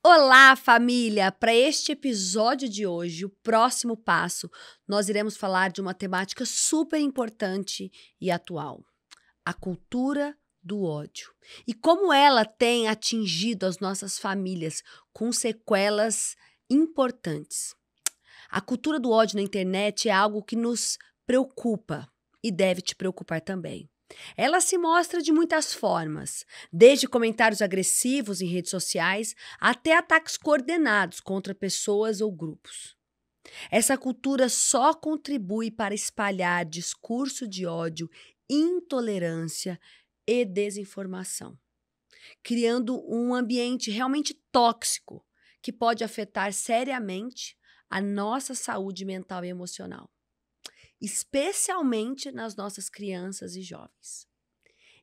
Olá, família! Para este episódio de hoje, o próximo passo, nós iremos falar de uma temática super importante e atual: a cultura do ódio. E como ela tem atingido as nossas famílias com sequelas importantes. A cultura do ódio na internet é algo que nos preocupa e deve te preocupar também. Ela se mostra de muitas formas, desde comentários agressivos em redes sociais até ataques coordenados contra pessoas ou grupos. Essa cultura só contribui para espalhar discurso de ódio, intolerância e desinformação, criando um ambiente realmente tóxico que pode afetar seriamente a nossa saúde mental e emocional, especialmente nas nossas crianças e jovens.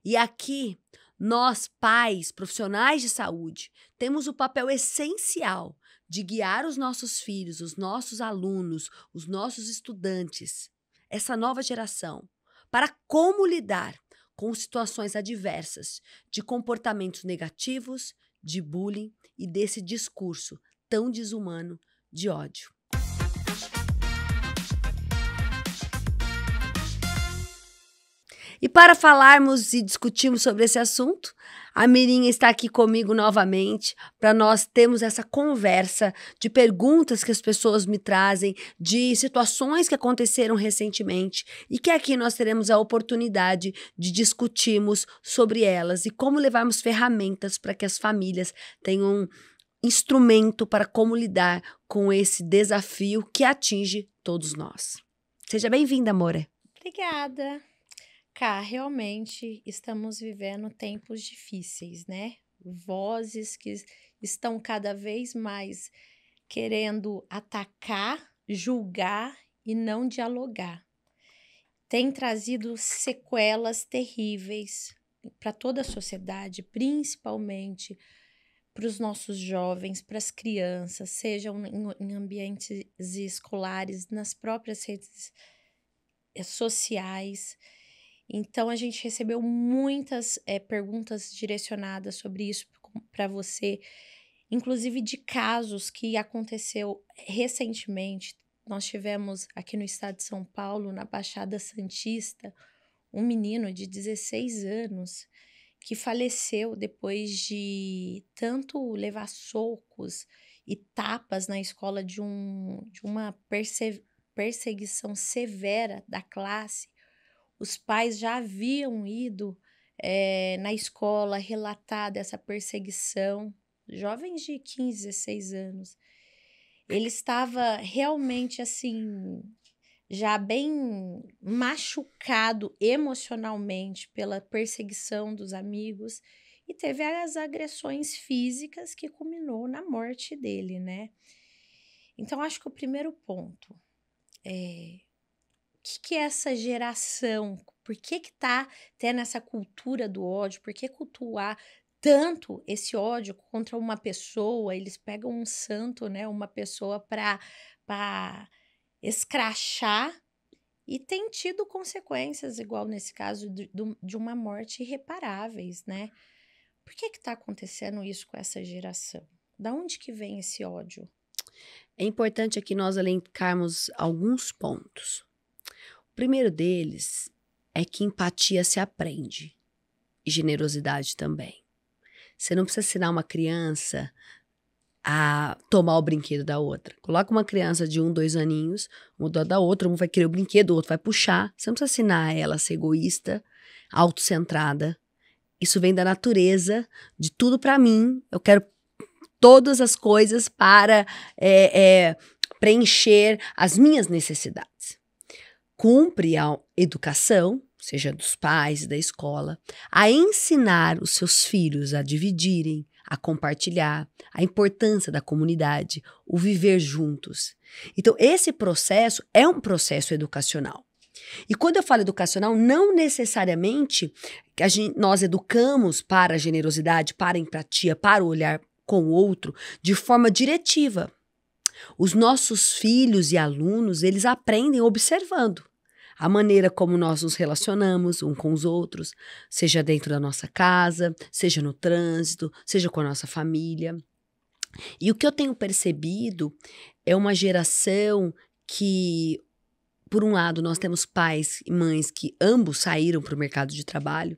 E aqui, nós, pais, profissionais de saúde, temos o papel essencial de guiar os nossos filhos, os nossos alunos, os nossos estudantes, essa nova geração, para como lidar com situações adversas de comportamentos negativos, de bullying e desse discurso tão desumano de ódio. E para falarmos e discutirmos sobre esse assunto, a Mirinha está aqui comigo novamente para nós termos essa conversa de perguntas que as pessoas me trazem, de situações que aconteceram recentemente e que aqui nós teremos a oportunidade de discutirmos sobre elas e como levarmos ferramentas para que as famílias tenham um instrumento para como lidar com esse desafio que atinge todos nós. Seja bem-vinda, Amore. Obrigada. Cá, realmente estamos vivendo tempos difíceis, né? Vozes que estão cada vez mais querendo atacar, julgar e não dialogar. Tem trazido sequelas terríveis para toda a sociedade, principalmente para os nossos jovens, para as crianças, sejam em ambientes escolares, nas próprias redes sociais. Então, a gente recebeu muitas perguntas direcionadas sobre isso para você, inclusive de casos que aconteceu recentemente. Nós tivemos aqui no estado de São Paulo, na Baixada Santista, um menino de 16 anos que faleceu depois de tanto levar socos e tapas na escola de uma perseguição severa da classe. Os pais já haviam ido na escola relatar dessa perseguição, jovens de 15, 16 anos. Ele estava realmente assim, já bem machucado emocionalmente pela perseguição dos amigos e teve as agressões físicas que culminou na morte dele, né? Então, acho que o primeiro ponto é: o que é essa geração? Por que tá tendo essa cultura do ódio? Por que cultuar tanto esse ódio contra uma pessoa? Eles pegam um santo, né, uma pessoa para escrachar e tem tido consequências, igual nesse caso de uma morte irreparáveis, né? Por que tá acontecendo isso com essa geração? Da onde que vem esse ódio? É importante aqui nós elencarmos alguns pontos. O primeiro deles é que empatia se aprende e generosidade também. Você não precisa ensinar uma criança a tomar o brinquedo da outra. Coloca uma criança de 1, 2 aninhos, uma da outra, um vai querer o brinquedo, o outro vai puxar. Você não precisa ensinar ela a ser egoísta, autocentrada. Isso vem da natureza, de tudo para mim. Eu quero todas as coisas para preencher as minhas necessidades. Cumpre a educação, seja dos pais, da escola, a ensinar os seus filhos a dividirem, a compartilhar, a importância da comunidade, o viver juntos. Então, esse processo é um processo educacional. E quando eu falo educacional, não necessariamente nós educamos para a generosidade, para a empatia, para o olhar com o outro de forma diretiva. Os nossos filhos e alunos, eles aprendem observando a maneira como nós nos relacionamos uns com os outros, seja dentro da nossa casa, seja no trânsito, seja com a nossa família. E o que eu tenho percebido é uma geração que, por um lado, nós temos pais e mães que ambos saíram para o mercado de trabalho.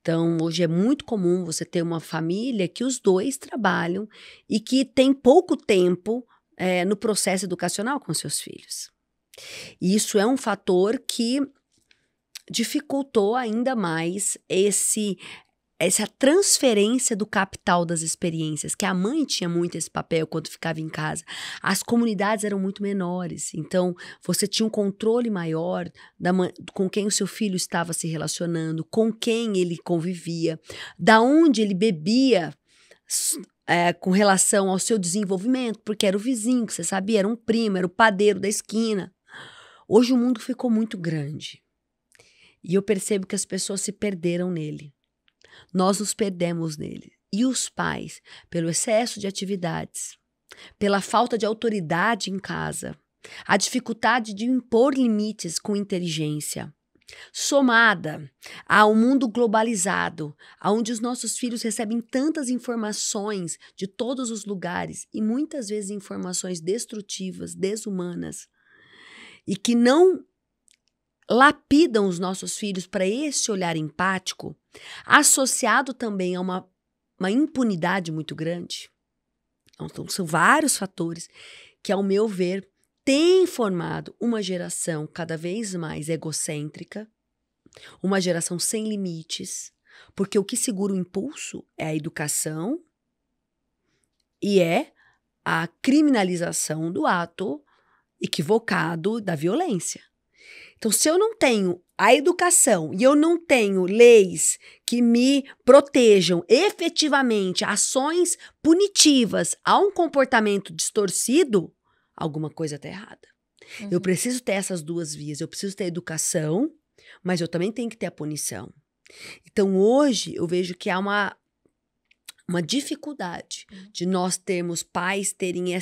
Então, hoje é muito comum você ter uma família que os dois trabalham e que tem pouco tempo no processo educacional com seus filhos. E isso é um fator que dificultou ainda mais essa transferência do capital das experiências, que a mãe tinha muito esse papel quando ficava em casa. As comunidades eram muito menores, então você tinha um controle maior com quem o seu filho estava se relacionando, com quem ele convivia, da onde ele bebia com relação ao seu desenvolvimento, porque era o vizinho, que você sabia, era um primo, era o padeiro da esquina. Hoje o mundo ficou muito grande e eu percebo que as pessoas se perderam nele. Nós nos perdemos nele. E os pais, pelo excesso de atividades, pela falta de autoridade em casa, a dificuldade de impor limites com inteligência, somada ao mundo globalizado, onde os nossos filhos recebem tantas informações de todos os lugares e muitas vezes informações destrutivas, desumanas, e que não lapidam os nossos filhos para esse olhar empático, associado também a uma impunidade muito grande. Então, são vários fatores que, ao meu ver, têm formado uma geração cada vez mais egocêntrica, uma geração sem limites, porque o que segura o impulso é a educação e é a criminalização do ato equivocado da violência. Então, se eu não tenho a educação e eu não tenho leis que me protejam efetivamente, ações punitivas a um comportamento distorcido, alguma coisa está errada. Uhum. Eu preciso ter essas duas vias. Eu preciso ter a educação, mas eu também tenho que ter a punição. Então, hoje, eu vejo que há uma dificuldade de nós termos pais terem a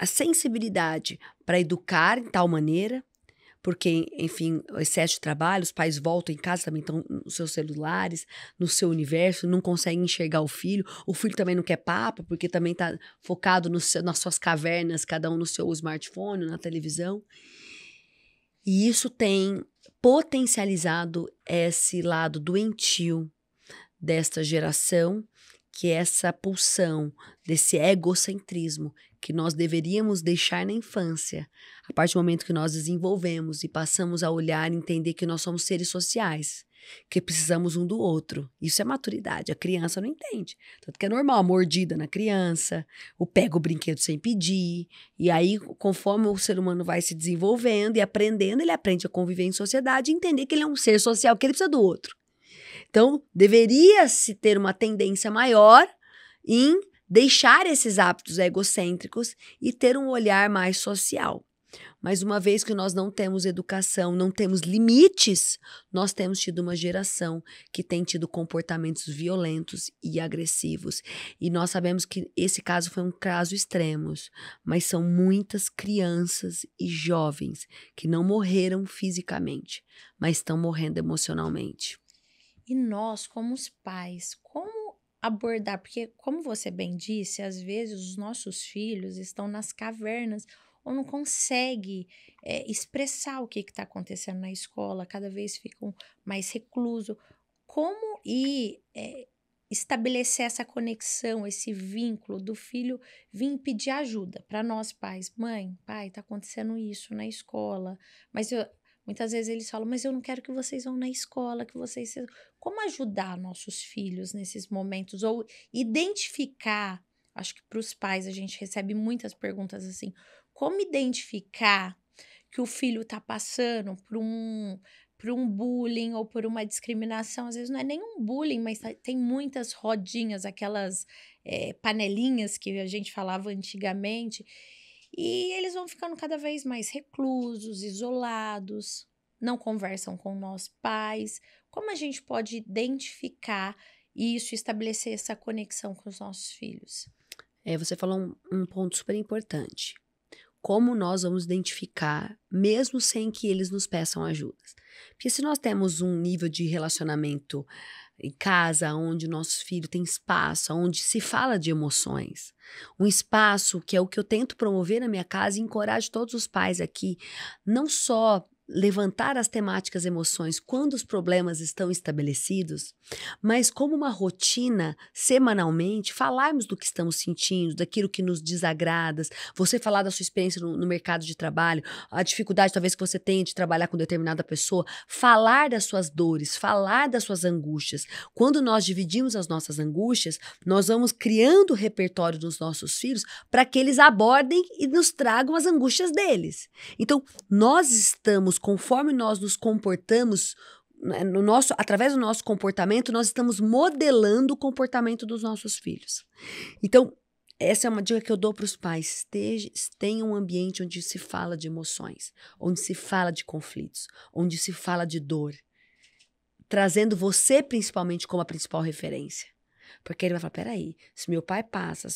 sensibilidade para educar de tal maneira, porque, enfim, o excesso de trabalho, os pais voltam em casa, também estão nos seus celulares, no seu universo, não conseguem enxergar o filho também não quer papo, porque também está focado nas suas cavernas, cada um no seu smartphone, na televisão. E isso tem potencializado esse lado doentio desta geração, que é essa pulsão desse egocentrismo que nós deveríamos deixar na infância, a partir do momento que nós desenvolvemos e passamos a olhar e entender que nós somos seres sociais, que precisamos um do outro. Isso é maturidade, a criança não entende. Tanto que é normal a mordida na criança, o pega o brinquedo sem pedir, e aí conforme o ser humano vai se desenvolvendo e aprendendo, ele aprende a conviver em sociedade e entender que ele é um ser social, que ele precisa do outro. Então, deveria-se ter uma tendência maior em deixar esses hábitos egocêntricos e ter um olhar mais social. Mas uma vez que nós não temos educação, não temos limites, nós temos tido uma geração que tem tido comportamentos violentos e agressivos. E nós sabemos que esse caso foi um caso extremo, mas são muitas crianças e jovens que não morreram fisicamente, mas estão morrendo emocionalmente. E nós, como os pais, como abordar? Porque, como você bem disse, às vezes os nossos filhos estão nas cavernas ou não conseguem expressar o que está acontecendo na escola, cada vez ficam mais reclusos. Como estabelecer essa conexão, esse vínculo do filho vir pedir ajuda para nós pais? Mãe, pai, está acontecendo isso na escola, mas muitas vezes eles falam, mas eu não quero que vocês vão na escola, que vocês... Como ajudar nossos filhos nesses momentos? Ou identificar, acho que para os pais a gente recebe muitas perguntas assim, como identificar que o filho está passando por um bullying ou por uma discriminação? Às vezes não é nem um bullying, mas tem muitas rodinhas, aquelas panelinhas que a gente falava antigamente, e eles vão ficando cada vez mais reclusos, isolados, não conversam com nós pais. Como a gente pode identificar isso e estabelecer essa conexão com os nossos filhos? Você falou um ponto super importante. Como nós vamos identificar, mesmo sem que eles nos peçam ajuda? Porque se nós temos um nível de relacionamento em casa, onde o nosso filho tem espaço, onde se fala de emoções. Um espaço que é o que eu tento promover na minha casa e encorajo todos os pais aqui, não só levantar as temáticas emoções quando os problemas estão estabelecidos, mas como uma rotina, semanalmente, falarmos do que estamos sentindo, daquilo que nos desagrada, você falar da sua experiência no mercado de trabalho, a dificuldade talvez que você tenha de trabalhar com determinada pessoa, falar das suas dores, falar das suas angústias. Quando nós dividimos as nossas angústias, nós vamos criando repertório dos nossos filhos para que eles abordem e nos tragam as angústias deles. Então, nós estamos, conforme nós nos comportamos, através do nosso comportamento, nós estamos modelando o comportamento dos nossos filhos. Então, essa é uma dica que eu dou para os pais. Tenha um ambiente onde se fala de emoções, onde se fala de conflitos, onde se fala de dor, trazendo você principalmente como a principal referência. Porque ele vai falar, peraí, se meu pai passa,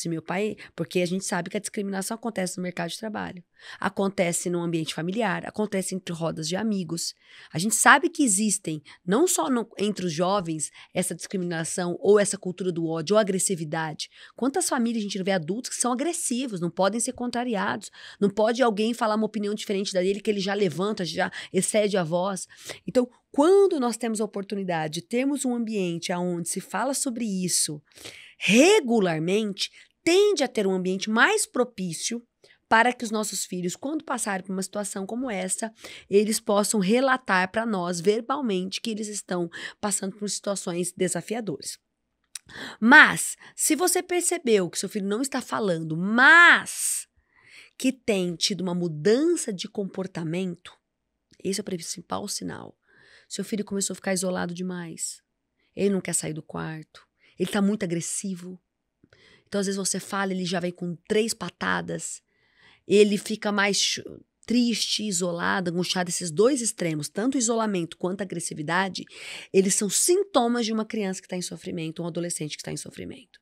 porque a gente sabe que a discriminação acontece no mercado de trabalho, acontece no ambiente familiar, acontece entre rodas de amigos. A gente sabe que existem, não só entre os jovens, essa discriminação ou essa cultura do ódio ou agressividade. Quantas famílias a gente vê adultos que são agressivos, não podem ser contrariados, não pode alguém falar uma opinião diferente da dele que ele já levanta, já excede a voz. Então, quando nós temos a oportunidade de termos um ambiente onde se fala sobre isso regularmente, tende a ter um ambiente mais propício para que os nossos filhos, quando passarem por uma situação como essa, eles possam relatar para nós verbalmente que eles estão passando por situações desafiadoras. Mas, se você percebeu que seu filho não está falando, mas que tem tido uma mudança de comportamento, esse é o principal sinal. Seu filho começou a ficar isolado demais. Ele não quer sair do quarto. Ele está muito agressivo. Então, às vezes você fala, ele já vem com 3 patadas. Ele fica mais triste, isolado, angustiado. Esses 2 extremos, tanto o isolamento quanto a agressividade, eles são sintomas de uma criança que está em sofrimento, um adolescente que está em sofrimento.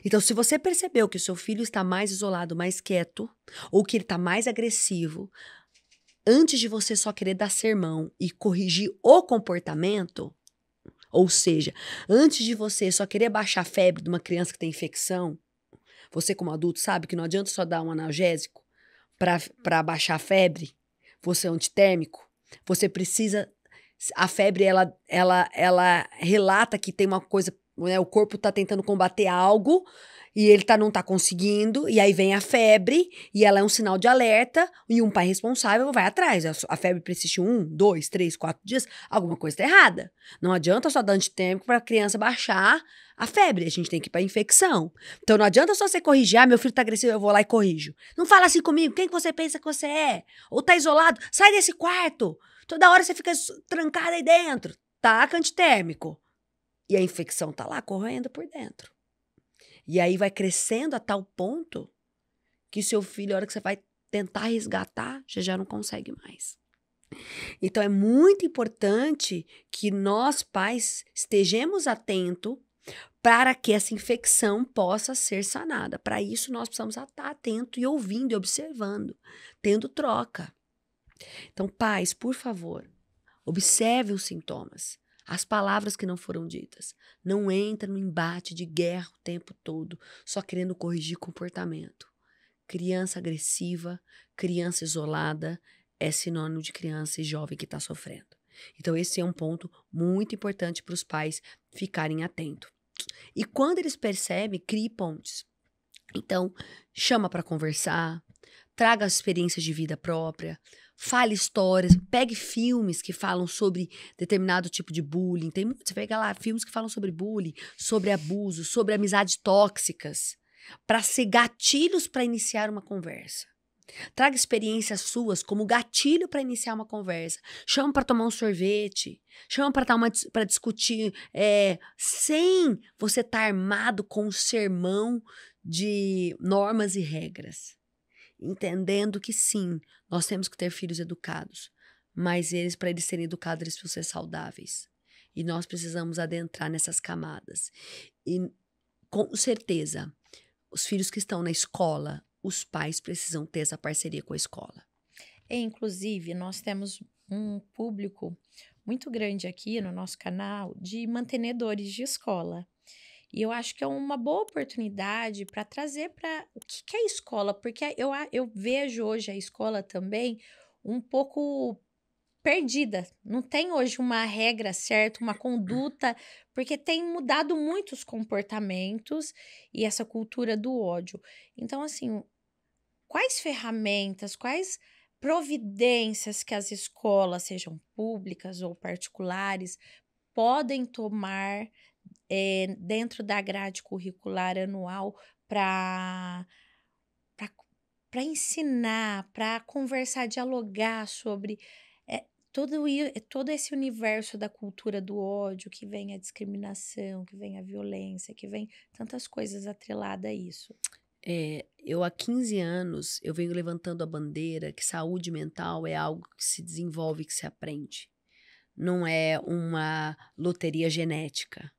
Então, se você percebeu que o seu filho está mais isolado, mais quieto, ou que ele está mais agressivo, antes de você só querer dar sermão e corrigir o comportamento, ou seja, antes de você só querer baixar a febre de uma criança que tem infecção, você como adulto sabe que não adianta só dar um analgésico para baixar a febre, você é antitérmico, você precisa, a febre ela relata que tem uma coisa, né, o corpo está tentando combater algo, e ele não tá conseguindo, e aí vem a febre, e ela é um sinal de alerta, e um pai responsável vai atrás. A febre persiste 1, 2, 3, 4 dias, alguma coisa tá errada. Não adianta só dar antitérmico pra criança baixar a febre, a gente tem que ir pra infecção. Então não adianta só você corrigir, meu filho tá agressivo, eu vou lá e corrijo. Não fala assim comigo, quem que você pensa que você é? Ou tá isolado? Sai desse quarto! Toda hora você fica trancada aí dentro. Taca antitérmico. E a infecção tá lá correndo por dentro. E aí vai crescendo a tal ponto que seu filho, a hora que você vai tentar resgatar, você já não consegue mais. Então é muito importante que nós, pais, estejamos atentos para que essa infecção possa ser sanada. Para isso, nós precisamos estar atentos e ouvindo e observando, tendo troca. Então, pais, por favor, observe os sintomas. As palavras que não foram ditas. Não entra no embate de guerra o tempo todo, só querendo corrigir comportamento. Criança agressiva, criança isolada, é sinônimo de criança e jovem que está sofrendo. Então, esse é um ponto muito importante para os pais ficarem atentos. E quando eles percebem, crie pontes. Então, chama para conversar, traga as experiências de vida própria, fale histórias, pegue filmes que falam sobre determinado tipo de bullying. Você pega lá filmes que falam sobre bullying, sobre abuso, sobre amizades tóxicas, para ser gatilhos para iniciar uma conversa. Traga experiências suas como gatilho para iniciar uma conversa. Chama para tomar um sorvete, chama para discutir, sem você estar armado com um sermão de normas e regras. Entendendo que sim, nós temos que ter filhos educados, mas para eles serem educados, eles precisam ser saudáveis. E nós precisamos adentrar nessas camadas. E com certeza, os filhos que estão na escola, os pais precisam ter essa parceria com a escola. Inclusive, nós temos um público muito grande aqui no nosso canal de mantenedores de escola. E eu acho que é uma boa oportunidade para trazer para o que é a escola, porque eu vejo hoje a escola também um pouco perdida. Não tem hoje uma regra certa, uma conduta, porque tem mudado muitos comportamentos e essa cultura do ódio. Então, assim, quais ferramentas, quais providências que as escolas, sejam públicas ou particulares, podem tomar dentro da grade curricular anual para para ensinar, para conversar, dialogar sobre todo esse universo da cultura do ódio, que vem a discriminação, que vem a violência, que vem tantas coisas atreladas a isso. Eu há 15 anos, eu venho levantando a bandeira que saúde mental é algo que se desenvolve, que se aprende. Não é uma loteria genética.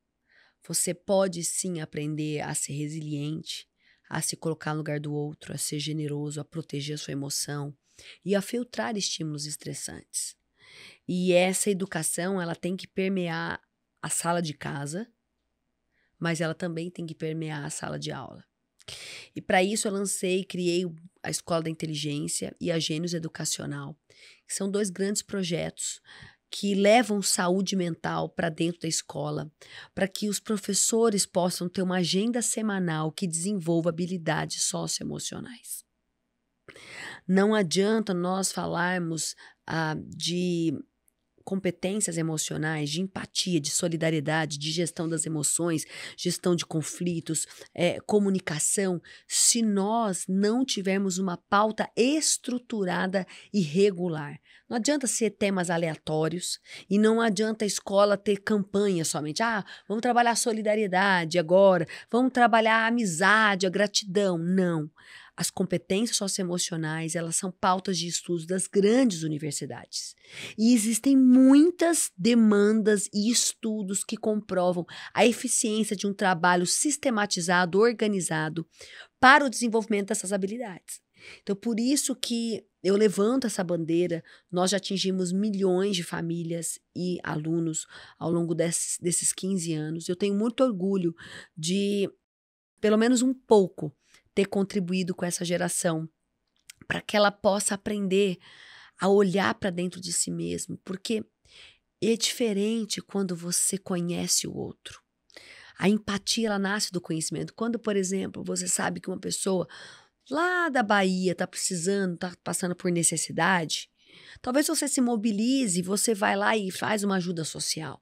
Você pode sim aprender a ser resiliente, a se colocar no lugar do outro, a ser generoso, a proteger a sua emoção e a filtrar estímulos estressantes. E essa educação, ela tem que permear a sala de casa, mas ela também tem que permear a sala de aula. E para isso eu lancei e criei a Escola da Inteligência e a Gênios Educacional, que são 2 grandes projetos que levam saúde mental para dentro da escola, para que os professores possam ter uma agenda semanal que desenvolva habilidades socioemocionais. Não adianta nós falarmos de competências emocionais, de empatia, de solidariedade, de gestão das emoções, gestão de conflitos, comunicação, se nós não tivermos uma pauta estruturada e regular. Não adianta ser temas aleatórios e não adianta a escola ter campanha somente. Vamos trabalhar a solidariedade agora, vamos trabalhar a amizade, a gratidão. Não. As competências socioemocionais, elas são pautas de estudos das grandes universidades. E existem muitas demandas e estudos que comprovam a eficiência de um trabalho sistematizado, organizado, para o desenvolvimento dessas habilidades. Então, por isso que eu levanto essa bandeira. Nós já atingimos milhões de famílias e alunos ao longo desses 15 anos. Eu tenho muito orgulho de, pelo menos um pouco, ter contribuído com essa geração, para que ela possa aprender a olhar para dentro de si mesmo, porque é diferente quando você conhece o outro. A empatia, ela nasce do conhecimento. Quando, por exemplo, você sabe que uma pessoa lá da Bahia está precisando, está passando por necessidade, talvez você se mobilize, você vai lá e faz uma ajuda social.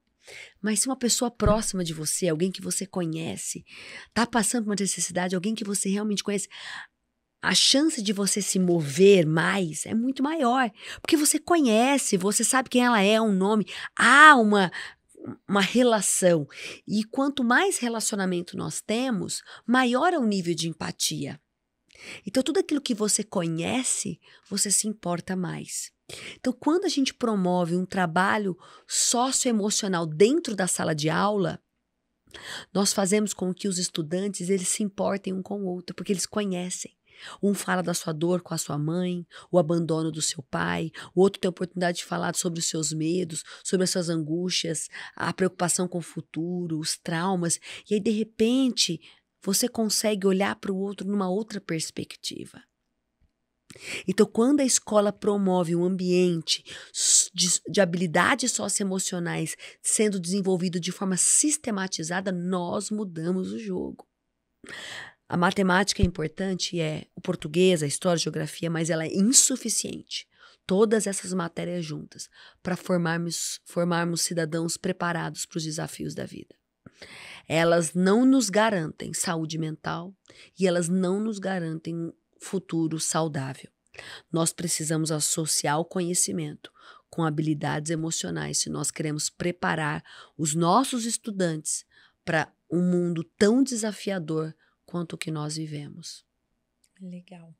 Mas se uma pessoa próxima de você, alguém que você conhece, está passando por uma necessidade, alguém que você realmente conhece, a chance de você se mover mais é muito maior. Porque você conhece, você sabe quem ela é, um nome, há uma relação. E quanto mais relacionamento nós temos, maior é o nível de empatia. Então, tudo aquilo que você conhece, você se importa mais. Então, quando a gente promove um trabalho socioemocional dentro da sala de aula, nós fazemos com que os estudantes eles se importem um com o outro, porque eles conhecem. Um fala da sua dor com a sua mãe, o abandono do seu pai, o outro tem a oportunidade de falar sobre os seus medos, sobre as suas angústias, a preocupação com o futuro, os traumas, e aí de repente você consegue olhar para o outro numa outra perspectiva. Então, quando a escola promove um ambiente de habilidades socioemocionais sendo desenvolvido de forma sistematizada, nós mudamos o jogo. A matemática é importante, o português, a história, a geografia, mas ela é insuficiente. Todas essas matérias juntas para formarmos cidadãos preparados para os desafios da vida. Elas não nos garantem saúde mental e elas não nos garantem um futuro saudável. Nós precisamos associar o conhecimento com habilidades emocionais se nós queremos preparar os nossos estudantes para um mundo tão desafiador quanto o que nós vivemos. Legal.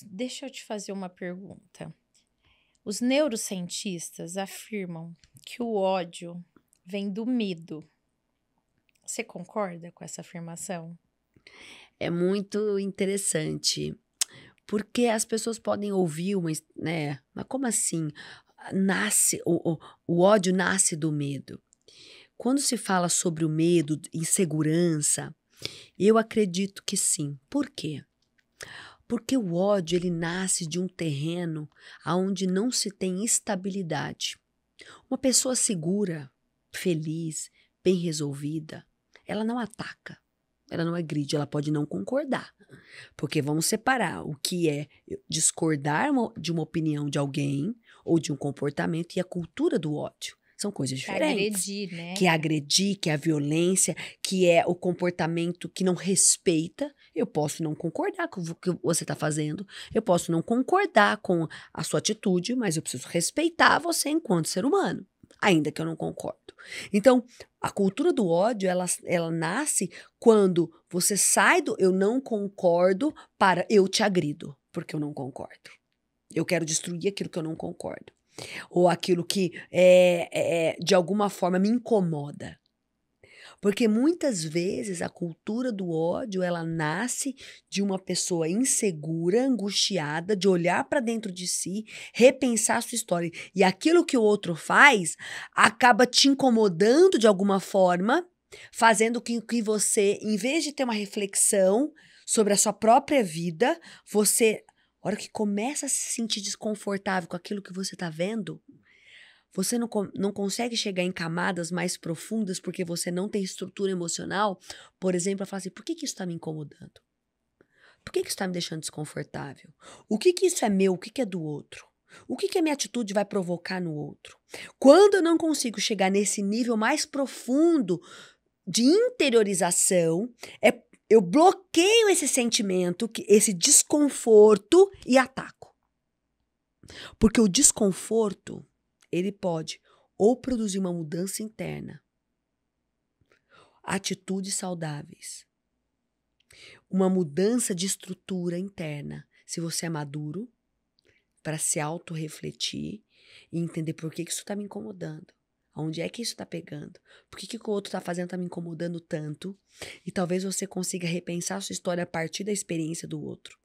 Deixa eu te fazer uma pergunta. Os neurocientistas afirmam que o ódio vem do medo. Você concorda com essa afirmação? É muito interessante, porque as pessoas podem ouvir, mas como assim? o ódio nasce do medo. Quando se fala sobre o medo, insegurança, eu acredito que sim. Por quê? Porque o ódio, ele nasce de um terreno onde não se tem estabilidade. Uma pessoa segura, feliz, bem resolvida, ela não ataca, ela não agride, ela pode não concordar. Porque vamos separar o que é discordar de uma opinião de alguém ou de um comportamento e a cultura do ódio. São coisas diferentes. Agredir, né? Que é agredir, que é a violência, que é o comportamento que não respeita. Eu posso não concordar com o que você está fazendo, eu posso não concordar com a sua atitude, mas eu preciso respeitar você enquanto ser humano, ainda que eu não concordo. Então, a cultura do ódio, ela nasce quando você sai do eu não concordo para eu te agrido, porque eu não concordo. Eu quero destruir aquilo que eu não concordo. Ou aquilo que, de alguma forma, me incomoda. Porque muitas vezes a cultura do ódio, ela nasce de uma pessoa insegura, angustiada, de olhar para dentro de si, repensar a sua história. E aquilo que o outro faz acaba te incomodando de alguma forma, fazendo com que você, em vez de ter uma reflexão sobre a sua própria vida, você, a hora que começa a se sentir desconfortável com aquilo que você está vendo, você não consegue chegar em camadas mais profundas porque você não tem estrutura emocional, por exemplo, a falar assim, por que isso está me incomodando? Por que isso está me deixando desconfortável? O que isso é meu, o que é do outro? O que a minha atitude vai provocar no outro? Quando eu não consigo chegar nesse nível mais profundo de interiorização, eu bloqueio esse sentimento, esse desconforto e ataco. Porque o desconforto, ele pode ou produzir uma mudança interna, atitudes saudáveis, uma mudança de estrutura interna, se você é maduro, para se autorrefletir e entender por que isso está me incomodando. Onde é que isso está pegando? Por que o outro está fazendo está me incomodando tanto? E talvez você consiga repensar a sua história a partir da experiência do outro.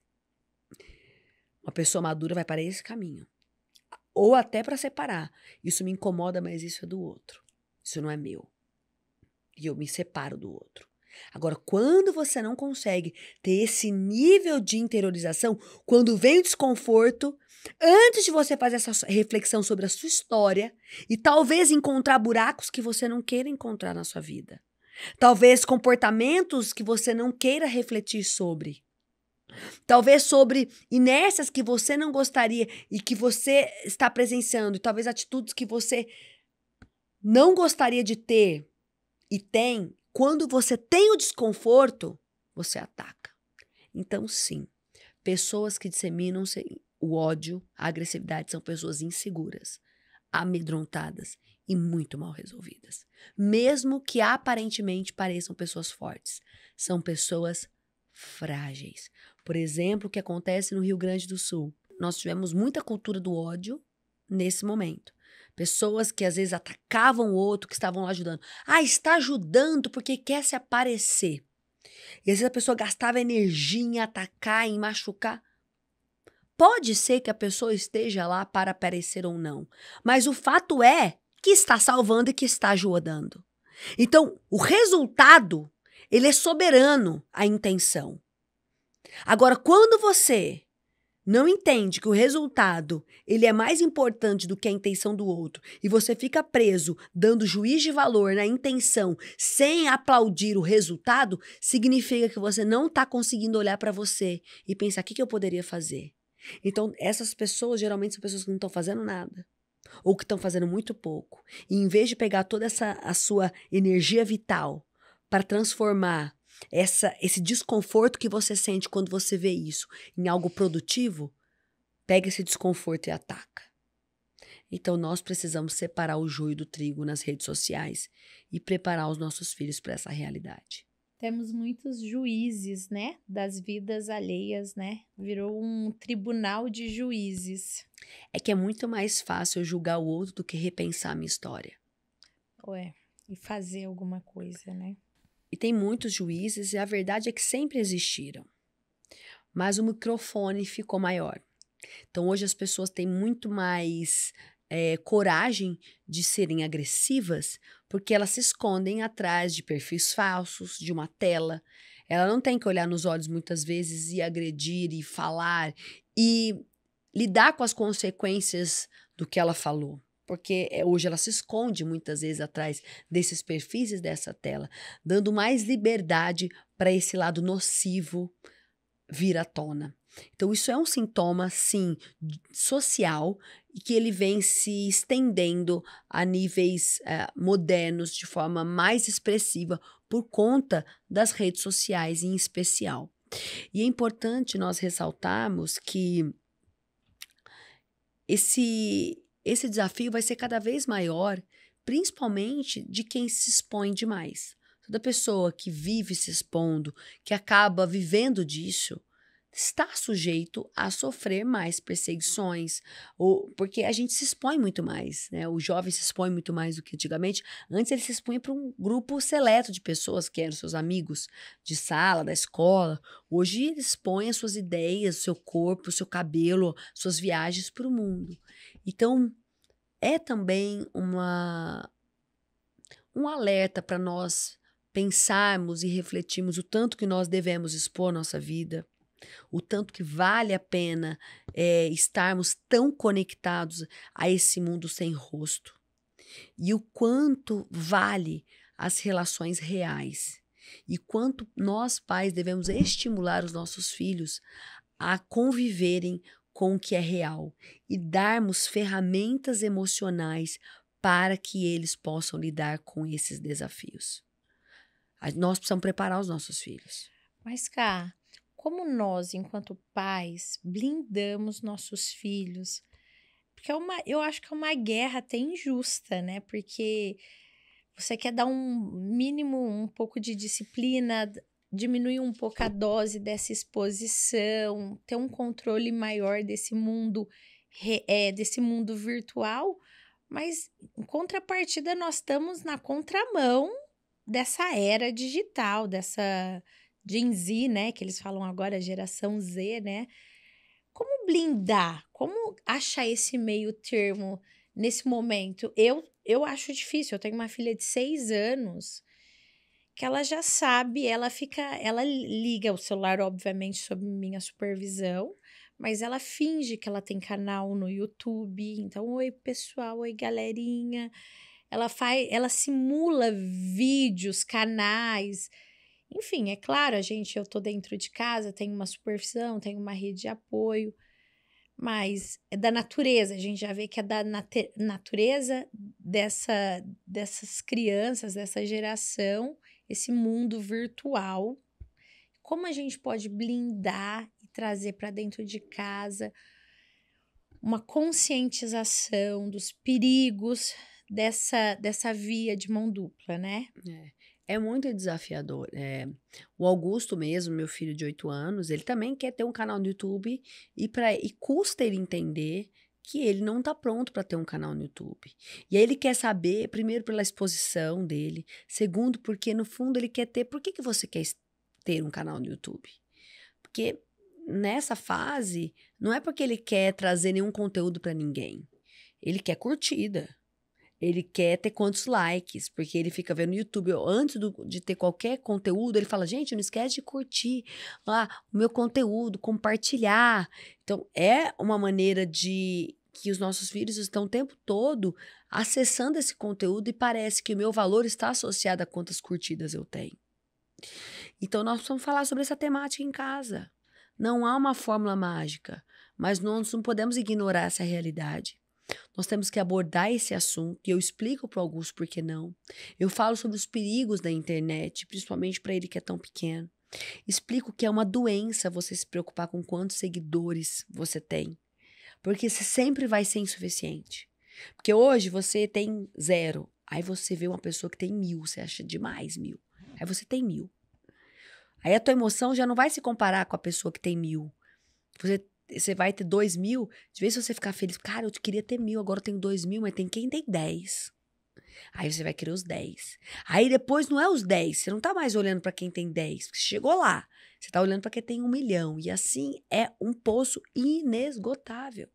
Uma pessoa madura vai para esse caminho. Ou até para separar. Isso me incomoda, mas isso é do outro. Isso não é meu. E eu me separo do outro. Agora, quando você não consegue ter esse nível de interiorização, quando vem o desconforto, antes de você fazer essa reflexão sobre a sua história e talvez encontrar buracos que você não queira encontrar na sua vida. Talvez comportamentos que você não queira refletir sobre. Talvez sobre inércias que você não gostaria e que você está presenciando. E talvez atitudes que você não gostaria de ter e tem. Quando você tem o desconforto, você ataca. Então, sim, pessoas que disseminam o ódio, a agressividade, são pessoas inseguras, amedrontadas e muito mal resolvidas. Mesmo que aparentemente pareçam pessoas fortes, são pessoas frágeis. Por exemplo, o que acontece no Rio Grande do Sul. Nós tivemos muita cultura do ódio nesse momento. Pessoas que às vezes atacavam o outro, que estavam lá ajudando. Ah, está ajudando porque quer se aparecer. E às vezes a pessoa gastava energia em atacar, em machucar. Pode ser que a pessoa esteja lá para aparecer ou não. Mas o fato é que está salvando e que está ajudando. Então, o resultado, ele é soberano à intenção. Agora, quando você não entende que o resultado ele é mais importante do que a intenção do outro e você fica preso dando juízo de valor na intenção sem aplaudir o resultado, significa que você não está conseguindo olhar para você e pensar o que eu poderia fazer. Então, essas pessoas geralmente são pessoas que não estão fazendo nada ou que estão fazendo muito pouco. E em vez de pegar toda a sua energia vital para transformar esse desconforto que você sente quando você vê isso em algo produtivo, pega esse desconforto e ataca. Então, nós precisamos separar o joio do trigo nas redes sociais e preparar os nossos filhos para essa realidade. Temos muitos juízes, né, das vidas alheias, né? Virou um tribunal de juízes. É que é muito mais fácil eu julgar o outro do que repensar a minha história. Ué, e fazer alguma coisa, né? E tem muitos juízes e a verdade é que sempre existiram. Mas o microfone ficou maior. Então, hoje as pessoas têm muito mais coragem de serem agressivas porque elas se escondem atrás de perfis falsos, de uma tela. Ela não tem que olhar nos olhos muitas vezes e agredir e falar e lidar com as consequências do que ela falou. Porque hoje ela se esconde muitas vezes atrás desses perfis e dessa tela, dando mais liberdade para esse lado nocivo vir à tona. Então, isso é um sintoma, sim, social, e que ele vem se estendendo a níveis modernos de forma mais expressiva por conta das redes sociais em especial. E é importante nós ressaltarmos que esse desafio vai ser cada vez maior, principalmente de quem se expõe demais. Toda pessoa que vive se expondo, que acaba vivendo disso, está sujeito a sofrer mais perseguições, porque a gente se expõe muito mais, né? O jovem se expõe muito mais do que antigamente. Antes ele se expunha para um grupo seleto de pessoas, que eram seus amigos de sala, da escola. Hoje ele expõe as suas ideias, o seu corpo, o seu cabelo, suas viagens para o mundo. Então, é também um alerta para nós pensarmos e refletirmos o tanto que nós devemos expor nossa vida, o tanto que vale a pena estarmos tão conectados a esse mundo sem rosto e o quanto vale as relações reais e quanto nós pais devemos estimular os nossos filhos a conviverem com o que é real e darmos ferramentas emocionais para que eles possam lidar com esses desafios. Nós precisamos preparar os nossos filhos. Mas, Cá, como nós, enquanto pais, blindamos nossos filhos? Porque eu acho que é uma guerra até injusta, né? Porque você quer dar um mínimo, um pouco de disciplina, diminuir um pouco a dose dessa exposição, ter um controle maior desse mundo, desse mundo virtual, mas em contrapartida nós estamos na contramão dessa era digital, dessa Gen Z, né, que eles falam agora, geração Z, né? Como blindar? Como achar esse meio termo nesse momento? Eu acho difícil. Eu tenho uma filha de 6 anos que ela já sabe, ela liga o celular, obviamente, sob minha supervisão, mas ela finge que ela tem canal no YouTube. Então, oi, pessoal, oi, galerinha. Ela simula vídeos, canais. Enfim, é claro, eu tô dentro de casa, tenho uma supervisão, tenho uma rede de apoio, mas é da natureza, a gente já vê que é da natureza dessas crianças, dessa geração, esse mundo virtual. Como a gente pode blindar e trazer para dentro de casa uma conscientização dos perigos dessa via de mão dupla, né? É muito desafiador. O Augusto mesmo, meu filho de 8 anos, ele também quer ter um canal no YouTube e custa ele entender que ele não está pronto para ter um canal no YouTube. E aí ele quer saber, primeiro, pela exposição dele, segundo, porque no fundo ele quer ter... Por que você quer ter um canal no YouTube? Porque nessa fase, não é porque ele quer trazer nenhum conteúdo para ninguém. Ele quer curtida. Ele quer ter quantos likes, porque ele fica vendo no YouTube. Antes de ter qualquer conteúdo, ele fala, gente, não esquece de curtir o meu conteúdo, compartilhar. Então, é uma maneira de que os nossos filhos estão o tempo todo acessando esse conteúdo e parece que o meu valor está associado a quantas curtidas eu tenho. Então, nós precisamos falar sobre essa temática em casa. Não há uma fórmula mágica, mas nós não podemos ignorar essa realidade. Nós temos que abordar esse assunto e eu explico para o Augusto por que não. Eu falo sobre os perigos da internet, principalmente para ele que é tão pequeno. Explico que é uma doença você se preocupar com quantos seguidores você tem, porque você sempre vai ser insuficiente. Porque hoje você tem 0, aí você vê uma pessoa que tem 1000, você acha demais 1000, aí você tem 1000. Aí a tua emoção já não vai se comparar com a pessoa que tem 1000. Você vai ter 2000, de vez se você ficar feliz, cara, eu queria ter 1000, agora eu tenho 2000, mas tem quem tem 10. Aí você vai querer os 10. Aí depois não é os 10, você não tá mais olhando para quem tem 10, porque você chegou lá, você tá olhando para quem tem 1 milhão. E assim é um poço inesgotável.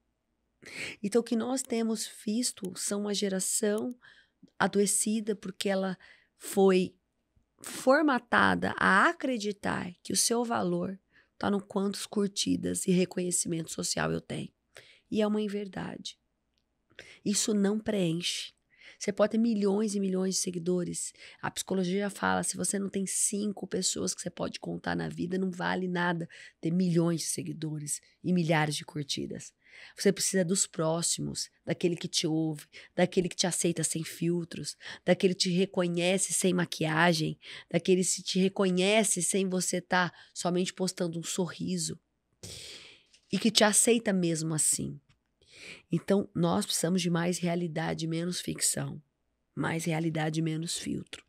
Então, o que nós temos visto são uma geração adoecida porque ela foi formatada a acreditar que o seu valor está no quantos curtidas e reconhecimento social eu tenho. E é uma inverdade. Isso não preenche. Você pode ter milhões e milhões de seguidores. A psicologia já fala, se você não tem 5 pessoas que você pode contar na vida, não vale nada ter milhões de seguidores e milhares de curtidas. Você precisa dos próximos, daquele que te ouve, daquele que te aceita sem filtros, daquele que te reconhece sem maquiagem, daquele que te reconhece sem você estar somente postando um sorriso e que te aceita mesmo assim. Então, nós precisamos de mais realidade, menos ficção. Mais realidade, menos filtro.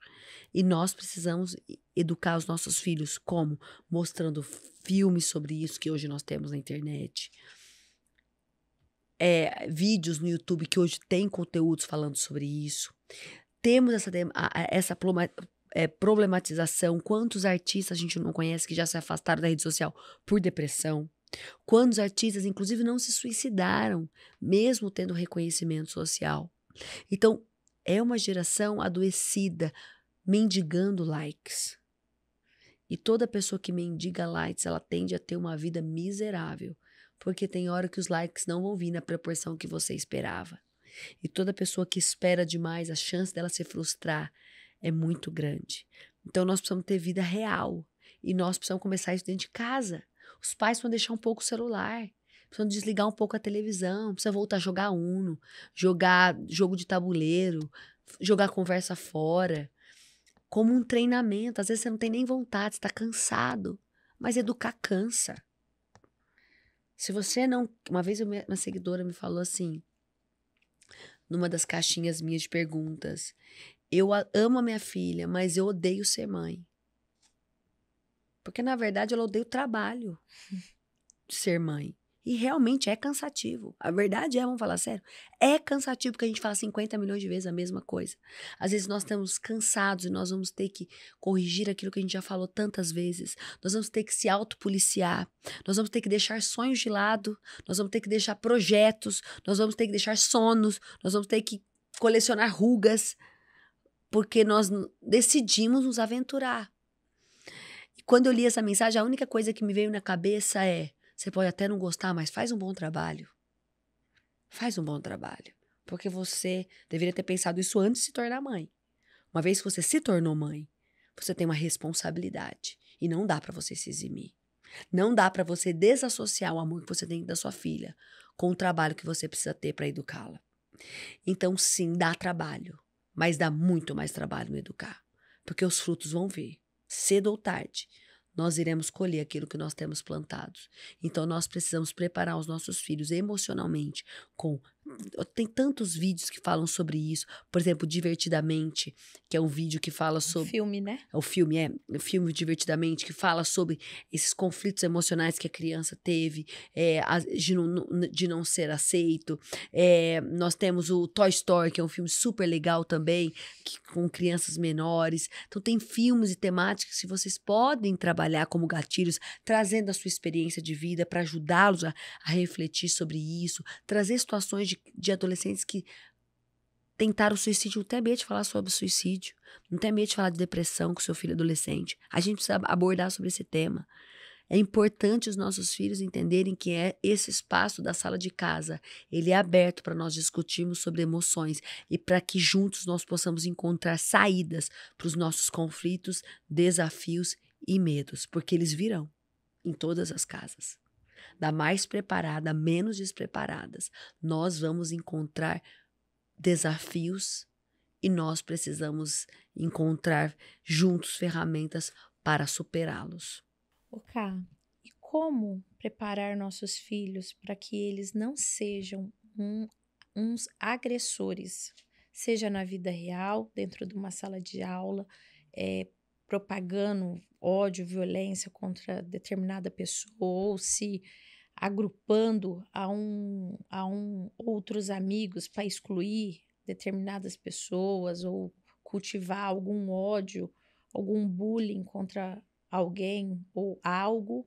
E nós precisamos educar os nossos filhos como? Mostrando filmes sobre isso que hoje nós temos na internet. Vídeos no YouTube que hoje tem conteúdos falando sobre isso. Temos essa problematização. Quantos artistas a gente não conhece que já se afastaram da rede social por depressão? Quantos artistas, inclusive, não se suicidaram, mesmo tendo reconhecimento social? Então, é uma geração adoecida, mendigando likes. E toda pessoa que mendiga likes, ela tende a ter uma vida miserável, porque tem hora que os likes não vão vir na proporção que você esperava. E toda pessoa que espera demais, a chance dela se frustrar é muito grande. Então, nós precisamos ter vida real. E nós precisamos começar isso dentro de casa. Os pais precisam deixar um pouco o celular, precisam desligar um pouco a televisão, precisam voltar a jogar Uno, jogar jogo de tabuleiro, jogar conversa fora, como um treinamento. Às vezes você não tem nem vontade, você está cansado, mas educar cansa. Se você não... Uma vez uma seguidora me falou assim, numa das caixinhas minhas de perguntas, eu amo a minha filha, mas eu odeio ser mãe. Porque, na verdade, ela odeia o trabalho de ser mãe. E realmente é cansativo. A verdade vamos falar sério, é cansativo porque a gente fala 50 milhões de vezes a mesma coisa. Às vezes nós estamos cansados e nós vamos ter que corrigir aquilo que a gente já falou tantas vezes. Nós vamos ter que se autopoliciar. Nós vamos ter que deixar sonhos de lado. Nós vamos ter que deixar projetos. Nós vamos ter que deixar sonos. Nós vamos ter que colecionar rugas. Porque nós decidimos nos aventurar. E quando eu li essa mensagem, a única coisa que me veio na cabeça é: você pode até não gostar, mas faz um bom trabalho. Faz um bom trabalho. Porque você deveria ter pensado isso antes de se tornar mãe. Uma vez que você se tornou mãe, você tem uma responsabilidade. E não dá para você se eximir. Não dá para você desassociar o amor que você tem da sua filha com o trabalho que você precisa ter para educá-la. Então, sim, dá trabalho. Mas dá muito mais trabalho no educar. Porque os frutos vão vir. Cedo ou tarde, nós iremos colher aquilo que nós temos plantados. Então, nós precisamos preparar os nossos filhos emocionalmente com... Tem tantos vídeos que falam sobre isso. Por exemplo, Divertidamente, que é um vídeo que fala sobre... Filme, né? O filme Divertidamente, que fala sobre esses conflitos emocionais que a criança teve, de não ser aceito. Nós temos o Toy Story, que é um filme super legal também, com crianças menores. Então, tem filmes e temáticas que vocês podem trabalhar como gatilhos, trazendo a sua experiência de vida para ajudá-los a refletir sobre isso, trazer situações de adolescentes que tentaram suicídio. Não tem medo de falar sobre suicídio, não tem medo de falar de depressão com seu filho adolescente. A gente precisa abordar sobre esse tema. É importante os nossos filhos entenderem que esse espaço da sala de casa, ele é aberto para nós discutirmos sobre emoções e para que juntos nós possamos encontrar saídas para os nossos conflitos, desafios e medos, porque eles virão em todas as casas. Da mais preparada, menos despreparadas, nós vamos encontrar desafios e nós precisamos encontrar juntos ferramentas para superá-los. Ká, e como preparar nossos filhos para que eles não sejam uns agressores, seja na vida real, dentro de uma sala de aula, propagando ódio, violência contra determinada pessoa, ou se agrupando a outros amigos para excluir determinadas pessoas, ou cultivar algum ódio, algum bullying contra alguém ou algo,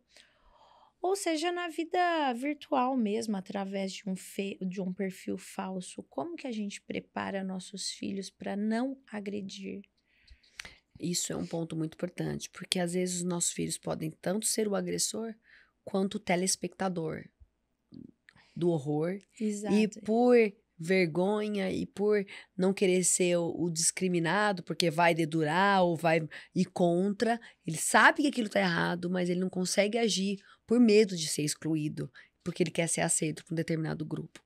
ou seja na vida virtual mesmo, através de um perfil falso. Como que a gente prepara nossos filhos para não agredir? Isso é um ponto muito importante, porque às vezes os nossos filhos podem tanto ser o agressor quanto o telespectador do horror. E Exato. por vergonha e por não querer ser o discriminado, porque vai dedurar ou vai ir contra, ele sabe que aquilo tá errado, mas ele não consegue agir por medo de ser excluído, porque ele quer ser aceito por um determinado grupo.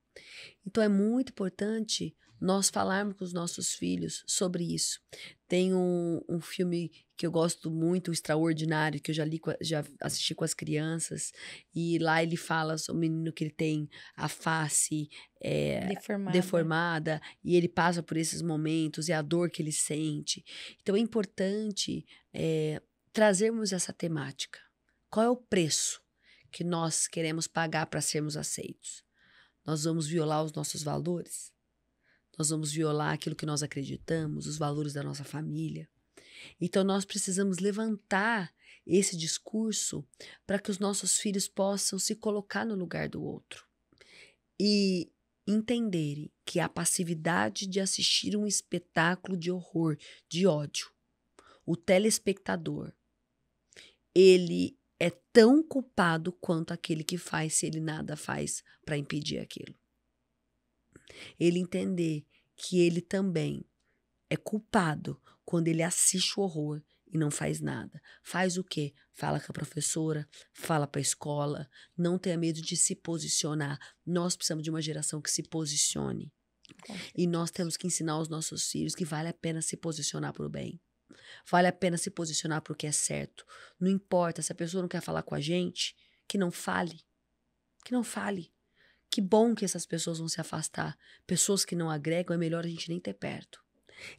Então é muito importante nós falarmos com os nossos filhos sobre isso. Tem um filme que eu gosto muito, o Extraordinário, que eu já assisti com as crianças, e lá ele fala sobre o menino que ele tem a face deformada, e ele passa por esses momentos, e a dor que ele sente. Então é importante trazermos essa temática. Qual é o preço que nós queremos pagar para sermos aceitos? Nós vamos violar os nossos valores? Nós vamos violar aquilo que nós acreditamos, os valores da nossa família? Então, nós precisamos levantar esse discurso para que os nossos filhos possam se colocar no lugar do outro e entenderem que a passividade de assistir um espetáculo de horror, de ódio, o telespectador, ele é tão culpado quanto aquele que faz, se ele nada faz para impedir aquilo. Ele entender que ele também é culpado quando ele assiste o horror e não faz nada. Faz o quê? Fala com a professora, fala para a escola, não tenha medo de se posicionar. Nós precisamos de uma geração que se posicione. E nós temos que ensinar aos nossos filhos que vale a pena se posicionar para o bem. Vale a pena se posicionar para o que é certo. Não importa, se a pessoa não quer falar com a gente, que não fale. Que não fale. Que bom que essas pessoas vão se afastar. Pessoas que não agregam, é melhor a gente nem ter perto.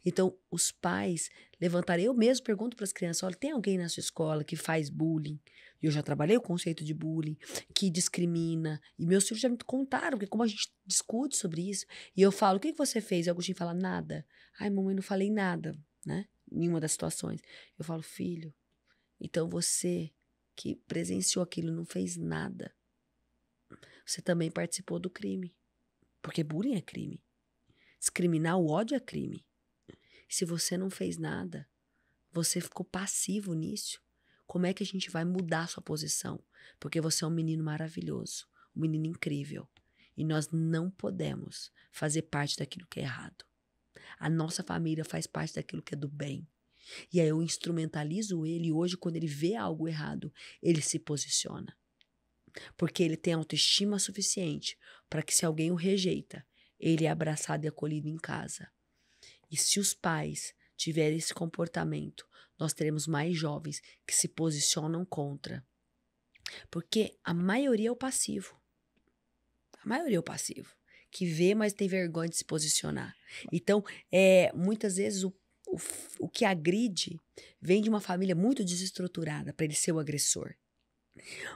Então, os pais levantarem. Eu mesmo pergunto para as crianças: olha, tem alguém na sua escola que faz bullying? Eu já trabalhei o conceito de bullying, que discrimina. E meus filhos já me contaram, porque como a gente discute sobre isso. E eu falo: o que você fez? E o Agostinho fala: nada. Ai, mamãe, não falei nada, né? Nenhuma das situações. Eu falo: filho, então você que presenciou aquilo não fez nada. Você também participou do crime. Porque bullying é crime. Discriminar o ódio é crime. Se você não fez nada, você ficou passivo nisso, como é que a gente vai mudar a sua posição? Porque você é um menino maravilhoso, um menino incrível. E nós não podemos fazer parte daquilo que é errado. A nossa família faz parte daquilo que é do bem. E aí eu instrumentalizo ele e hoje, quando ele vê algo errado, ele se posiciona. Porque ele tem autoestima suficiente para que, se alguém o rejeita, ele é abraçado e acolhido em casa. E se os pais tiverem esse comportamento, nós teremos mais jovens que se posicionam contra. Porque a maioria é o passivo. A maioria é o passivo. Que vê, mas tem vergonha de se posicionar. Então, muitas vezes o que agride vem de uma família muito desestruturada para ele ser o agressor.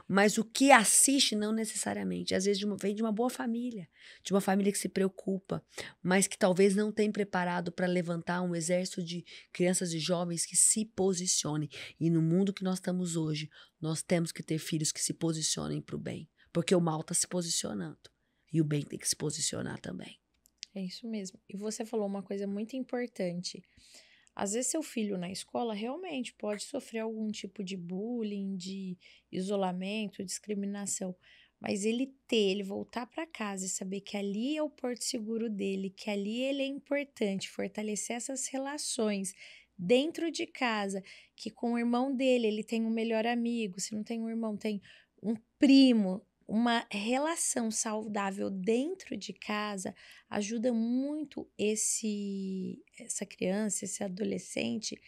Mas o que assiste não necessariamente. Às vezes vem de uma boa família, de uma família que se preocupa, mas que talvez não tenha preparado para levantar um exército de crianças e jovens que se posicionem. E no mundo que nós estamos hoje, nós temos que ter filhos que se posicionem para o bem, porque o mal está se posicionando e o bem tem que se posicionar também. É isso mesmo. E você falou uma coisa muito importante. Às vezes seu filho na escola realmente pode sofrer algum tipo de bullying, de isolamento, discriminação, mas ele voltar para casa e saber que ali é o porto seguro dele, que ali ele é importante, fortalecer essas relações dentro de casa, que com o irmão dele ele tem um melhor amigo, se não tem um irmão, tem um primo, uma relação saudável dentro de casa ajuda muito essa criança, esse adolescente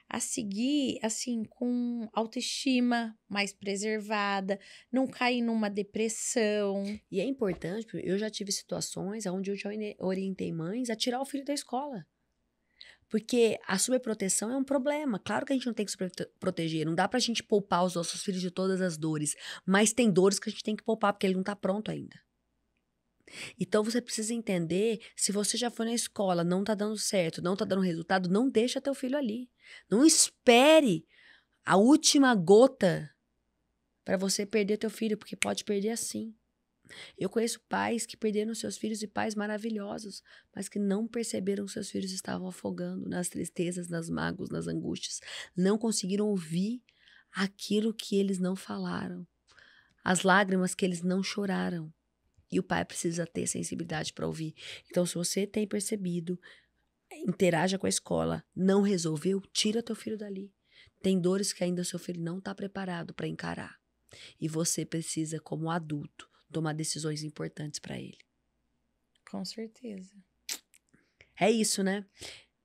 a seguir assim com autoestima mais preservada, não cair numa depressão. E é importante, porque eu já tive situações onde eu já orientei mães a tirar o filho da escola. Porque a superproteção é um problema. Claro que a gente não tem que proteger. Não dá pra gente poupar os nossos filhos de todas as dores. Mas tem dores que a gente tem que poupar, porque ele não tá pronto ainda. Então, você precisa entender, se você já foi na escola, não tá dando certo, não tá dando resultado, não deixa teu filho ali. Não espere a última gota para você perder teu filho, porque pode perder assim. Eu conheço pais que perderam seus filhos e pais maravilhosos, mas que não perceberam que seus filhos estavam afogando nas tristezas, nas mágoas, nas angústias. Não conseguiram ouvir aquilo que eles não falaram, as lágrimas que eles não choraram. E o pai precisa ter sensibilidade para ouvir. Então, se você tem percebido, interaja com a escola, não resolveu, tira teu filho dali. Tem dores que ainda seu filho não está preparado para encarar. E você precisa, como adulto, tomar decisões importantes para ele. Com certeza. É isso, né?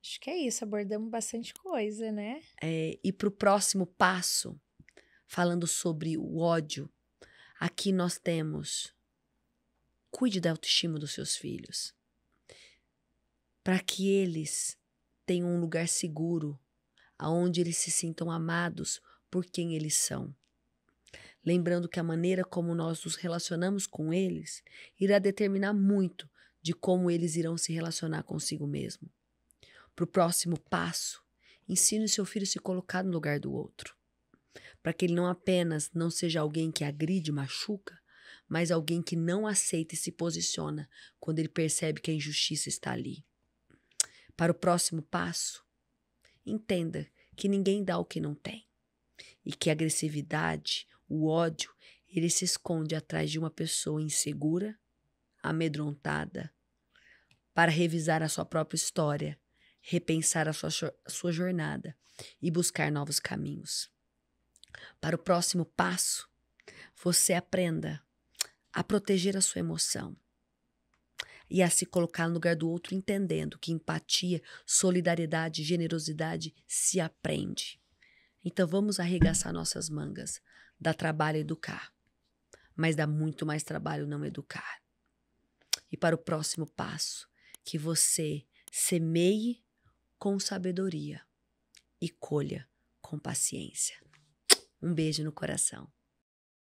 Acho que é isso, abordamos bastante coisa, né? E para o próximo passo, falando sobre o ódio, aqui nós temos: cuide da autoestima dos seus filhos, para que eles tenham um lugar seguro, aonde eles se sintam amados por quem eles são. Lembrando que a maneira como nós nos relacionamos com eles irá determinar muito de como eles irão se relacionar consigo mesmo. Para o próximo passo, ensine o seu filho a se colocar no lugar do outro, para que ele não apenas não seja alguém que agride e machuca, mas alguém que não aceita e se posiciona quando ele percebe que a injustiça está ali. Para o próximo passo, entenda que ninguém dá o que não tem e que a agressividade, o ódio, ele se esconde atrás de uma pessoa insegura, amedrontada, para revisar a sua própria história, repensar a sua jornada e buscar novos caminhos. Para o próximo passo, você aprenda a proteger a sua emoção e a se colocar no lugar do outro, entendendo que empatia, solidariedade, generosidade se aprende. Então vamos arregaçar nossas mangas. Dá trabalho educar, mas dá muito mais trabalho não educar. E para o próximo passo, que você semeie com sabedoria e colha com paciência. Um beijo no coração.